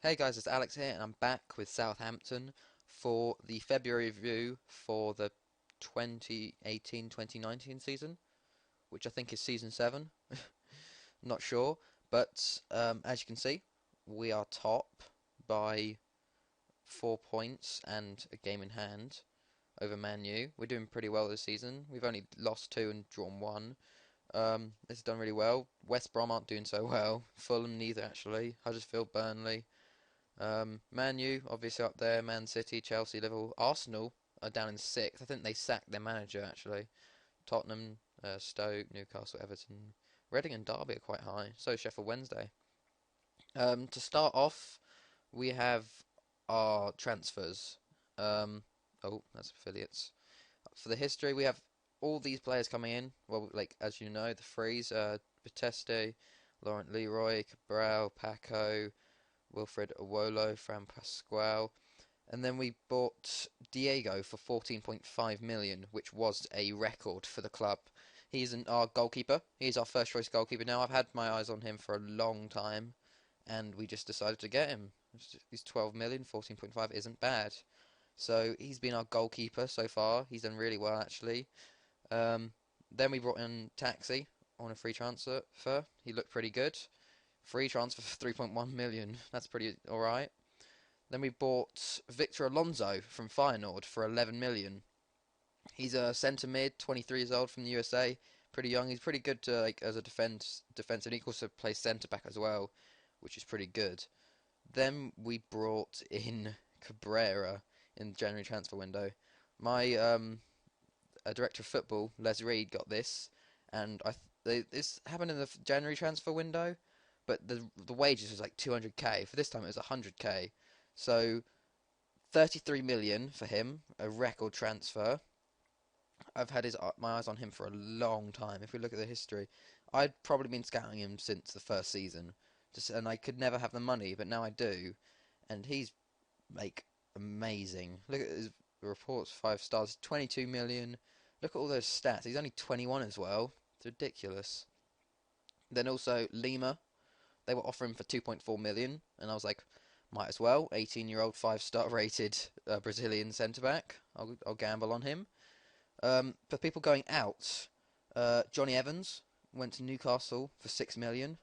Hey guys, it's Alex here, and I'm back with Southampton for the February review for the 2018-2019 season, which I think is season 7. Not sure, but as you can see, we are top by 4 points and a game in hand over Man U. We're doing pretty well this season. We've only lost 2 and drawn 1. It's done really well. West Brom aren't doing so well. Fulham neither actually. Huddersfield, Burnley. Man U, obviously up there, Man City, Chelsea, Liverpool, Arsenal are down in sixth. I think they sacked their manager actually. Tottenham, Stoke, Newcastle, Everton, Reading and Derby are quite high. So is Sheffield Wednesday. To start off, we have our transfers. Oh, that's affiliates. For the history, we have all these players coming in. Well, like as you know, the Freeze, Bateste, Laurent Leroy, Cabral, Paco, Wilfred Awolo, Fran Pasquale, and then we bought Diego for 14.5 million, which was a record for the club. He's our goalkeeper. He's our first choice goalkeeper now. I've had my eyes on him for a long time, and we just decided to get him. He's 12 million, 14.5 isn't bad. So he's been our goalkeeper so far. He's done really well actually. Um, then we brought in Taxi on a free transfer. He looked pretty good. Free transfer for 3.1 million. That's pretty alright. Then we bought Victor Alonso from Feyenoord for 11 million. He's a centre mid, 23 years old from the USA. Pretty young. He's pretty good to, like as a defense, and he also plays centre back as well, which is pretty good. Then we brought in Cabrera in the January transfer window. My director of football, Les Reed, got this, and this happened in the January transfer window, but the wages was like 200k. For this time it was 100k. So 33 million for him, a record transfer. I've had my eyes on him for a long time. If we look at the history, I'd probably been scouting him since the first season, and I could never have the money, but now I do, and he's like amazing. Look at his reports, 5 stars, 22 million. Look at all those stats. He's only 21 as well. It's ridiculous. Then also Lima, they were offering for 2.4 million, and I was like, might as well. 18-year-old, 5-star rated Brazilian centre back. I'll gamble on him. For people going out, Johnny Evans went to Newcastle for 6 million.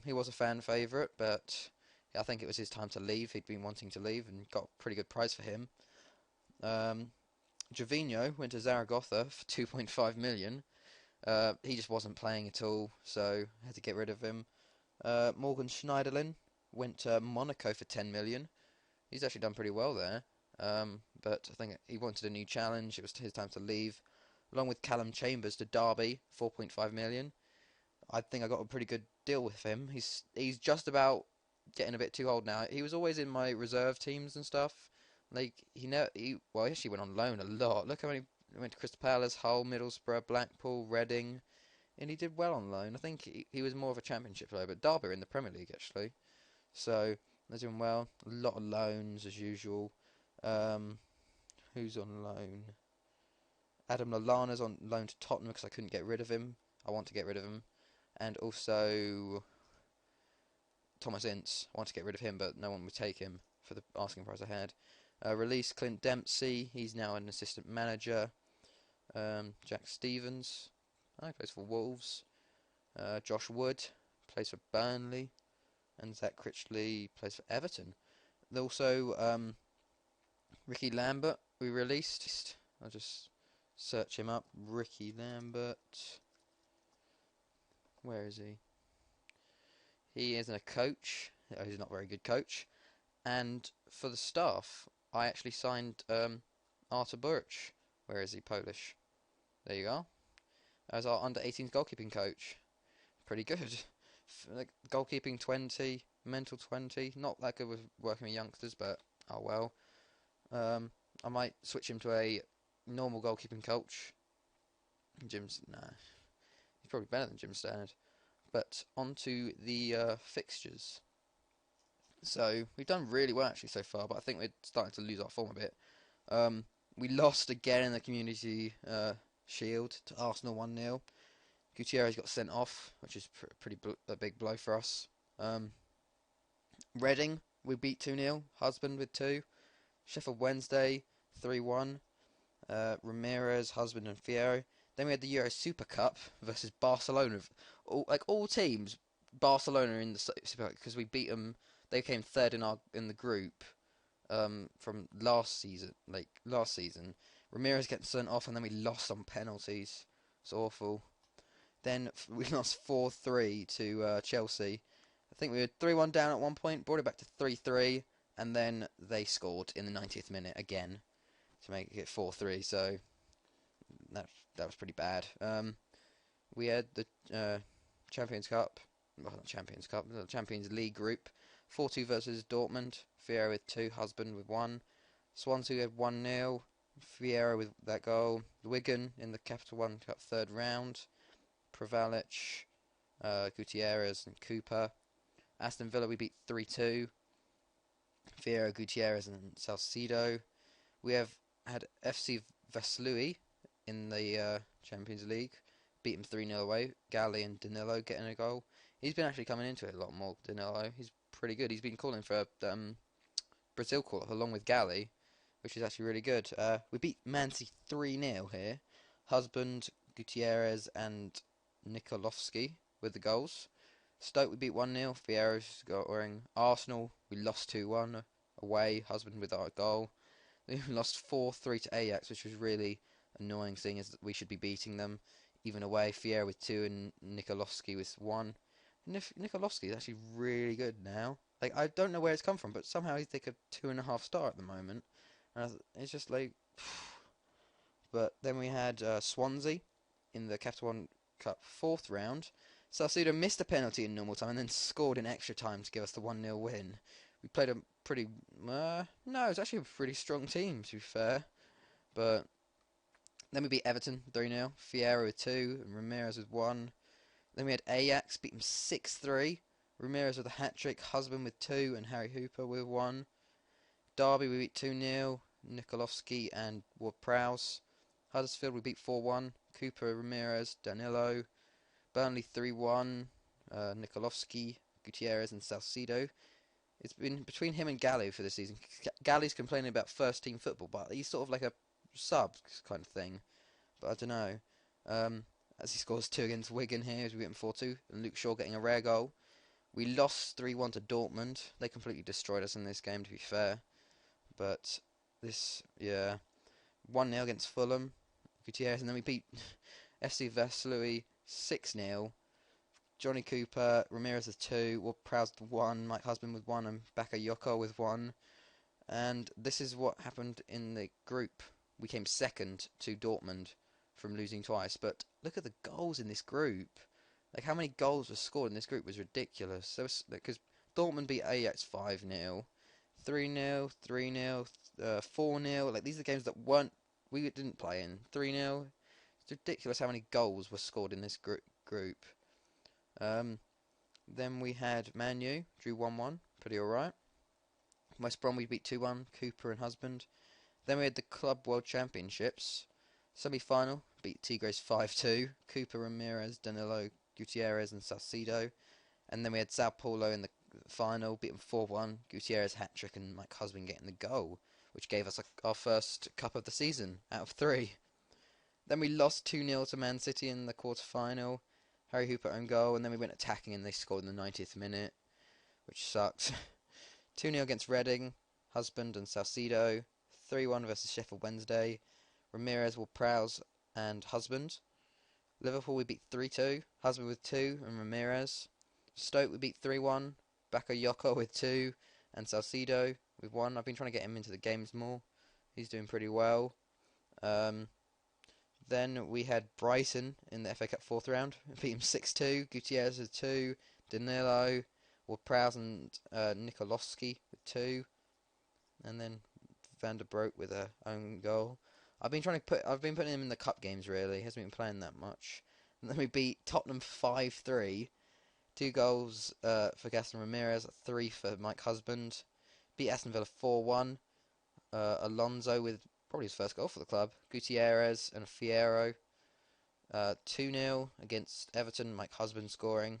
He was a fan favourite, but I think it was his time to leave. He'd been wanting to leave and got a pretty good price for him. Um, Javinho went to Zaragoza for 2.5 million. He just wasn't playing at all, so I had to get rid of him. Morgan Schneiderlin went to Monaco for 10 million. He's actually done pretty well there. But I think he wanted a new challenge. It was his time to leave. Along with Callum Chambers to Derby, 4.5 million. I think I got a pretty good deal with him. He's just about getting a bit too old now. He was always in my reserve teams and stuff. Like he actually went on loan a lot. Look how many he went to Crystal Palace, Hull, Middlesbrough, Blackpool, Reading, and he did well on loan. I think he was more of a Championship player, but Derby are in the Premier League actually. So they're doing well. A lot of loans as usual. Um, who's on loan? Adam Lallana's on loan to Tottenham because I couldn't get rid of him. I want to get rid of him. And also Thomas Ince. I want to get rid of him, but no one would take him for the asking price I had. Release Clint Dempsey. He's now an assistant manager. Jack Stevens. He plays for Wolves. Josh Wood plays for Burnley. And Zach Critchley plays for Everton. Also, Ricky Lambert we released. I'll just search him up. Ricky Lambert. Where is he? He isn't a coach. He's not a very good coach. And for the staff, I actually signed Artur Burch. Where is he? Polish. There you go. As our under-18s goalkeeping coach. Pretty good. Like goalkeeping 20, mental 20. Not that good with working with youngsters, but oh well. I might switch him to a normal goalkeeping coach. Jim's nah. He's probably better than Jim Stannard. But on to the fixtures. So we've done really well actually so far, but I think we're starting to lose our form a bit. We lost again in the Community Shield to Arsenal 1-0. Gutierrez got sent off, which is a big blow for us. Reading we beat 2-0. Husband with 2. Sheffield Wednesday 3-1. Ramirez, Husband, and Fierro. Then we had the Euro Super Cup versus Barcelona. All teams, Barcelona in the Super Cup because we beat them. They came third in the group from last season. Last season, Ramirez getting sent off, and then we lost on penalties. It's awful. Then we lost 4-3 to Chelsea. I think we were 3-1 down at one point, brought it back to 3-3, and then they scored in the 90th minute again to make it 4-3. So that was pretty bad. We had the Champions Cup, well, not Champions Cup, the Champions League group, 4-2 versus Dortmund. Fierro with 2, Husband with 1. Swansea had 1-0. Fierro with that goal. Wigan in the Capital One Cup third round. Pravalic, Gutierrez, and Cooper. Aston Villa we beat 3-2. Fierro, Gutierrez, and Salcido. We have had FC Vaslui in the Champions League. Beat him 3-0 away. Galli and Danilo getting a goal. He's been actually coming into it a lot more, Danilo. He's pretty good. He's been calling for Brazil call-up along with Galli, which is actually really good. We beat Man City 3-0 here. Husband, Gutierrez, and Nikolovsky with the goals. Stoke we beat 1-0. Fierro's scoring. Arsenal we lost 2-1 away. Husband with our goal. We lost 4-3 to Ajax, which was really annoying, seeing as we should be beating them. Even away, Fierro with 2 and Nikolovsky with 1. Nikolovsky is actually really good now. I don't know where it's come from, but somehow he's like a 2.5 star at the moment. And it's just like... But then we had Swansea in the Capital One Cup fourth round. Salcido missed a penalty in normal time and then scored in extra time to give us the 1-0 win. We played a pretty... no, it was actually a pretty strong team, to be fair. But then we beat Everton 3-0. Fierro with 2 and Ramirez with 1. Then we had Ajax, beat them 6-3. Ramirez with a hat-trick, Husband with 2 and Harry Hooper with 1. Derby we beat 2-0. Nikolovsky and Ward-Prowse. Huddersfield we beat 4-1. Cooper, Ramirez, Danilo. Burnley 3-1. Nikolovsky, Gutierrez and Salcido. It's been between him and Galli for this season. Galli's complaining about first team football, but he's sort of like a sub kind of thing. But I don't know. As he scores 2 against Wigan here, as we beat him 4-2, and Luke Shaw getting a rare goal. We lost 3-1 to Dortmund. They completely destroyed us in this game, to be fair. But this, yeah, 1-0 against Fulham, Gutierrez, and then we beat FC Vaslui 6-0. Johnny Cooper, Ramirez with 2, Ward-Prowse with 1, Mike Husband with 1, and Bakayoko with 1. And this is what happened in the group. We came second to Dortmund from losing twice. But look at the goals in this group. Like, how many goals were scored in this group was ridiculous. So, because Dortmund beat Ajax 5-0, 3-0, 3-0, 4-0. Like, these are the games that we didn't play in. 3-0. It's ridiculous how many goals were scored in this group. Then we had Man U, drew 1-1, pretty alright. West Brom we beat 2-1, Cooper and Husband. Then we had the Club World Championships. Semi-final, beat Tigres 5-2, Cooper, Ramirez, Danilo, Gutierrez and Salcido. And then we had Sao Paulo in the final, beat them 4-1, Gutierrez hat-trick and Mike Husband getting the goal, which gave us our first cup of the season out of 3. Then we lost 2-0 to Man City in the quarter-final. Harry Hooper own goal, and then we went attacking and they scored in the 90th minute, which sucks. 2-0 against Reading, Husband and Salcido. 3-1 versus Sheffield Wednesday. Ramirez, Ward-Prowse and Husband. Liverpool we beat 3-2, Husband with 2 and Ramirez. Stoke we beat 3-1, Bakayoko with 2 and Salcido with 1. I've been trying to get him into the games more. He's doing pretty well. Then we had Brighton in the FA Cup fourth round. Beat him 6-2. Gutierrez with 2. Danilo, Ward-Prowse and Nikolovsky with 2. And then Van der Broek with a own goal. I've been putting him in the cup games really. He hasn't been playing that much. And then we beat Tottenham 5-3. 2 goals for Gaston Ramirez, 3 for Mike Husband. Beat Aston Villa 4-1. Alonso with probably his first goal for the club. Gutierrez and Fierro. 2-0 against Everton, Mike Husband scoring.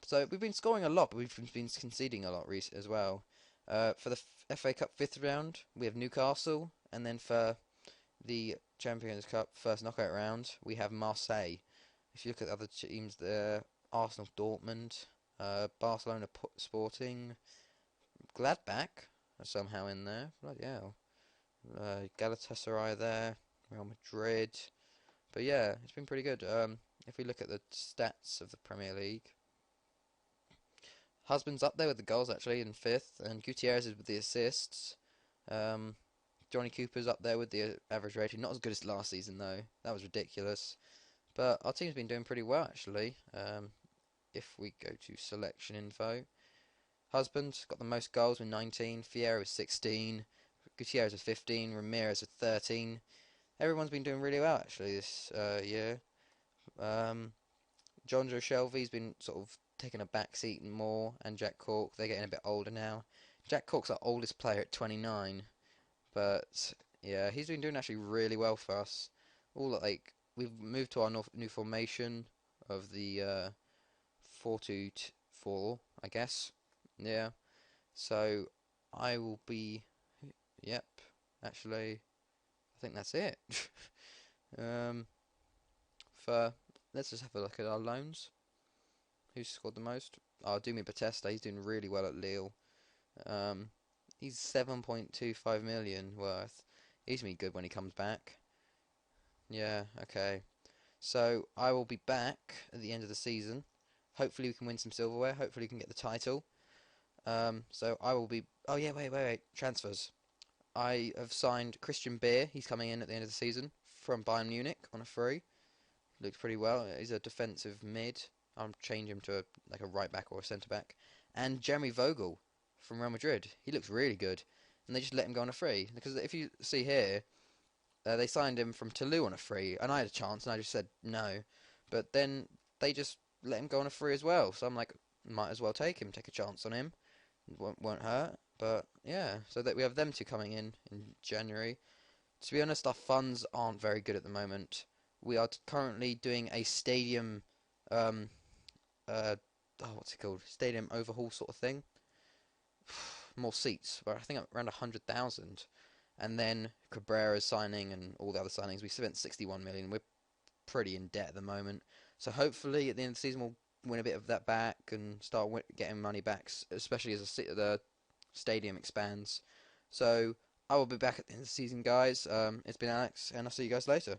So we've been scoring a lot, but we've been conceding a lot as well. For the FA Cup fifth round, we have Newcastle, and then for the Champions Cup first knockout round, we have Marseille. If you look at the other teams there, Arsenal, Dortmund, Barcelona, Sporting, Gladbach are somehow in there. Bloody hell. Galatasaray there, Real Madrid. But yeah, it's been pretty good. If we look at the stats of the Premier League, Husband's up there with the goals actually in fifth, and Gutierrez is with the assists. Um, Johnny Cooper's up there with the average rating. Not as good as last season though. That was ridiculous. But our team's been doing pretty well actually. If we go to selection info, Husband's got the most goals with 19. Fierro with 16. Gutierrez with 15. Ramirez with 13. Everyone's been doing really well actually this year. John Joe Shelby's been sort of taking a back seat more, and Jack Cork, they're getting a bit older now. Jack Cork's our oldest player at 29, but yeah, he's been doing actually really well for us. All like we've moved to our new formation of the 4-2-4, I guess. Yeah. So I will be. Yep. Actually, I think that's it. um. For let's just have a look at our loans. Who's scored the most? Oh, Dumi Batesta. He's doing really well at Lille. Um, he's 7.25 million worth. He's gonna be good when he comes back. Yeah, okay. So I will be back at the end of the season. Hopefully we can win some silverware. Hopefully we can get the title. So I will be. Oh yeah, wait. Transfers. I have signed Christian Beer. He's coming in at the end of the season from Bayern Munich on a free. Looks pretty well. He's a defensive mid. I'll change him to like a right back or a centre back. And Jeremy Vogel from Real Madrid. He looks really good. And they just let him go on a free. Because if you see here, they signed him from Toulouse on a free. And I had a chance and I just said no. But then they just let him go on a free as well. So I'm like, might as well take a chance on him. Won't hurt. But yeah, so that we have them two coming in January. To be honest, our funds aren't very good at the moment. We are currently doing a stadium, um, what's it called? Stadium overhaul sort of thing. More seats, but I think around 100,000. And then Cabrera's signing and all the other signings. We spent 61 million. We're pretty in debt at the moment. So hopefully at the end of the season we'll win a bit of that back and start getting money back, especially as the stadium expands. So I will be back at the end of the season, guys. It's been Alex, and I'll see you guys later.